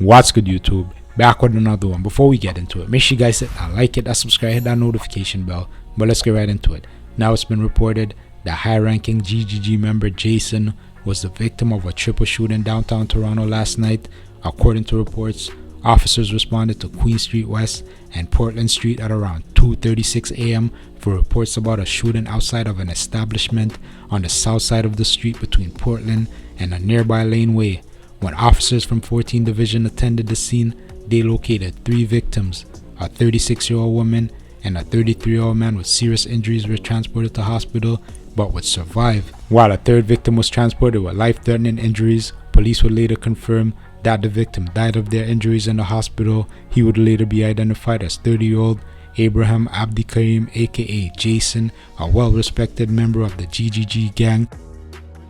What's good, YouTube? Back with another one. Before we get into it, make sure you guys hit that like, hit that subscribe, hit that notification bell. But let's get right into it. Now it's been reported that high-ranking GGG member Jason was the victim of a triple shooting downtown Toronto last night. According to reports, officers responded to Queen Street West and Portland Street at around 2:36 a.m. for reports about a shooting outside of an establishment on the south side of the street between Portland and a nearby laneway. When officers from 14th Division attended the scene, they located 3 victims. A 36-year-old woman and a 33-year-old man with serious injuries were transported to hospital but would survive, while a third victim was transported with life-threatening injuries. Police would later confirm that the victim died of their injuries in the hospital. He would later be identified as 30-year-old Abraham Abdikarim, aka Jason, a well-respected member of the GGG gang.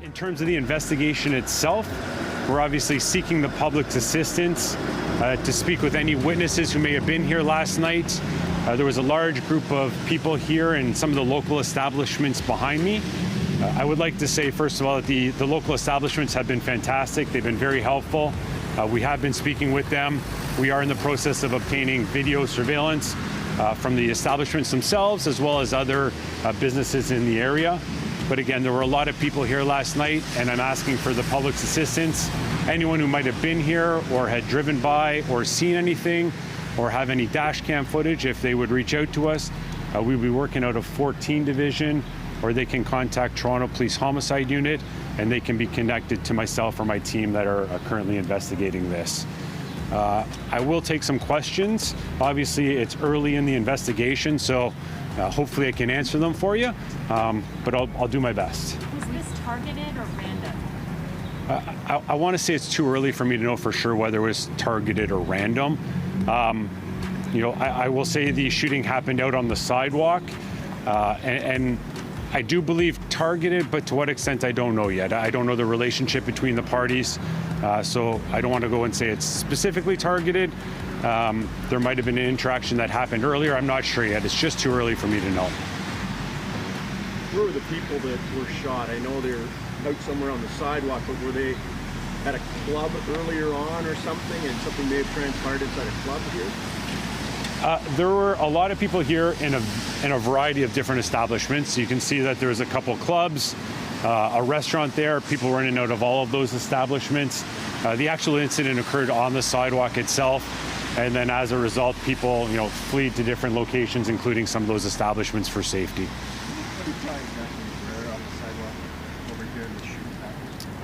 In terms of the investigation itself, we're obviously seeking the public's assistance to speak with any witnesses who may have been here last night. There was a large group of people here and some of the local establishments behind me. I would like to say, first of all, that the local establishments have been fantastic. They've been very helpful. We have been speaking with them. We are in the process of obtaining video surveillance from the establishments themselves, as well as other businesses in the area. But again, there were a lot of people here last night, and I'm asking for the public's assistance. Anyone who might have been here or had driven by or seen anything or have any dash cam footage, if they would reach out to us, we'll be working out of 14th Division, or they can contact Toronto Police Homicide Unit, and they can be connected to myself or my team that are currently investigating this. I will take some questions. Obviously, it's early in the investigation, so hopefully I can answer them for you, but I'll do my best. Was this targeted or random? I want to say it's too early for me to know for sure whether it was targeted or random. I will say the shooting happened out on the sidewalk, and I do believe targeted, but to what extent I don't know yet. I don't know the relationship between the parties, so I don't want to go and say it's specifically targeted. There might have been an interaction that happened earlier. I'm not sure yet. It's just too early for me to know. Where were the people that were shot? I know they're out somewhere on the sidewalk, but were they at a club earlier on or something, and something may have transpired inside a club here? There were a lot of people here in a variety of different establishments. You can see that there's a couple clubs, a restaurant there. People were in and out of all of those establishments. The actual incident occurred on the sidewalk itself, and then as a result, people fled to different locations, including some of those establishments for safety.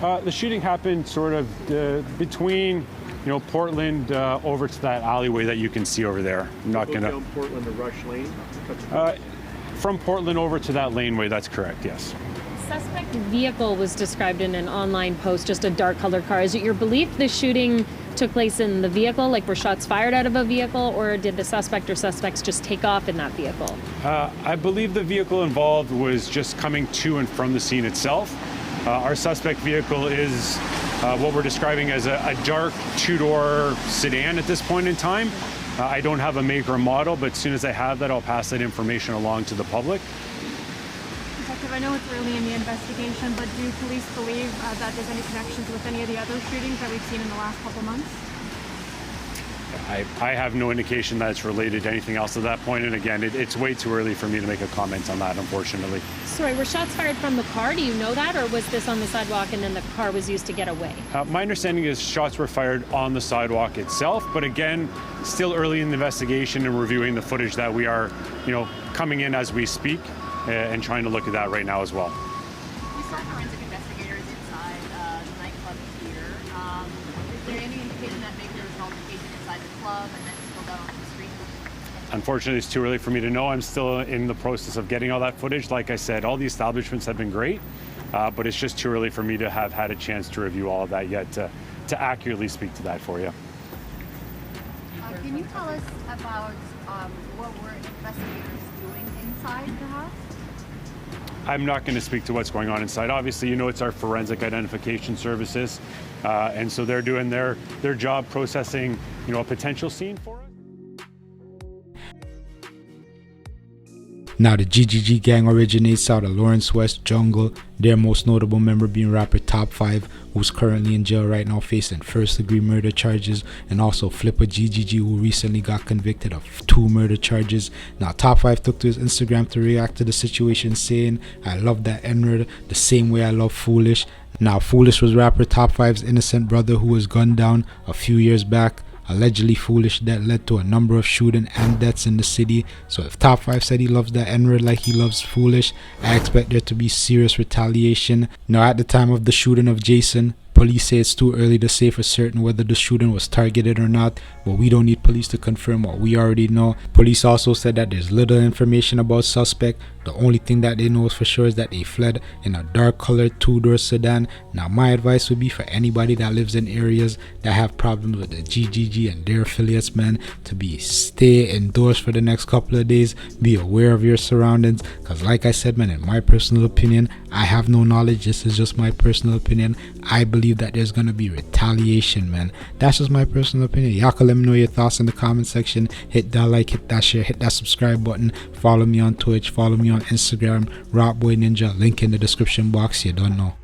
The shooting happened sort of between Portland over to that alleyway that you can see over there. I'm not gonna down Portland to Rush Lane. From Portland over to that laneway. That's correct. Yes. Suspect vehicle was described in an online post, just a dark colored car. Is it your belief the shooting took place in the vehicle, like were shots fired out of a vehicle, or did the suspect or suspects just take off in that vehicle? I believe the vehicle involved was just coming to and from the scene itself. Our suspect vehicle is what we're describing as a dark 2-door sedan at this point in time. I don't have a make or model, but as soon as I have that, I'll pass that information along to the public. Detective, I know it's early in the investigation, but do police believe that there's any connections with any of the other shootings that we've seen in the last couple months? I have no indication that it's related to anything else at that point, and again, it's way too early for me to make a comment on that, unfortunately. Sorry, were shots fired from the car? Do you know that, or was this on the sidewalk and then the car was used to get away? My understanding is shots were fired on the sidewalk itself, but again, still early in the investigation and reviewing the footage that we are, coming in as we speak, and trying to look at that right now as well. We saw forensic investigators inside the nightclub here. Is there any indication that maybe there was an altercation inside the club and then spilled out onto the street? Unfortunately, it's too early for me to know. I'm still in the process of getting all that footage. Like I said, all the establishments have been great, but it's just too early for me to have had a chance to review all of that yet to accurately speak to that for you. Can you tell us about what were investigators doing inside the house? I'm not going to speak to what's going on inside. Obviously, it's our forensic identification services, and so they're doing their job processing, a potential scene for us. Now, the GGG gang originates out of Lawrence West Jungle, their most notable member being rapper Top 5, who's currently in jail right now facing first-degree murder charges, and also Flipper GGG, who recently got convicted of 2 murder charges. Now, Top 5 took to his Instagram to react to the situation, saying, "I love that N-word the same way I love Foolish." Now, Foolish was rapper Top 5's innocent brother who was gunned down a few years back. Allegedly Foolish that led to a number of shooting and deaths in the city. So if Top 5 said he loves that N-word like he loves Foolish, I expect there to be serious retaliation. Now, at the time of the shooting of Jason, police say it's too early to say for certain whether the shooting was targeted or not, but we don't need police to confirm what we already know. Police also said that there's little information about suspect. The only thing that they know for sure is that they fled in a dark colored 2-door sedan. Now, my advice would be for anybody that lives in areas that have problems with the GGG and their affiliates, man, to stay indoors for the next couple of days. Be aware of your surroundings, because like I said, man, in my personal opinion, I have no knowledge, this is just my personal opinion, I believe that there's gonna be retaliation, man. That's just my personal opinion. Y'all can let me know your thoughts in the comment section. Hit that like, hit that share, hit that subscribe button. Follow me on Twitch, follow me on Instagram, Rockboy Ninja, link in the description box. You don't know.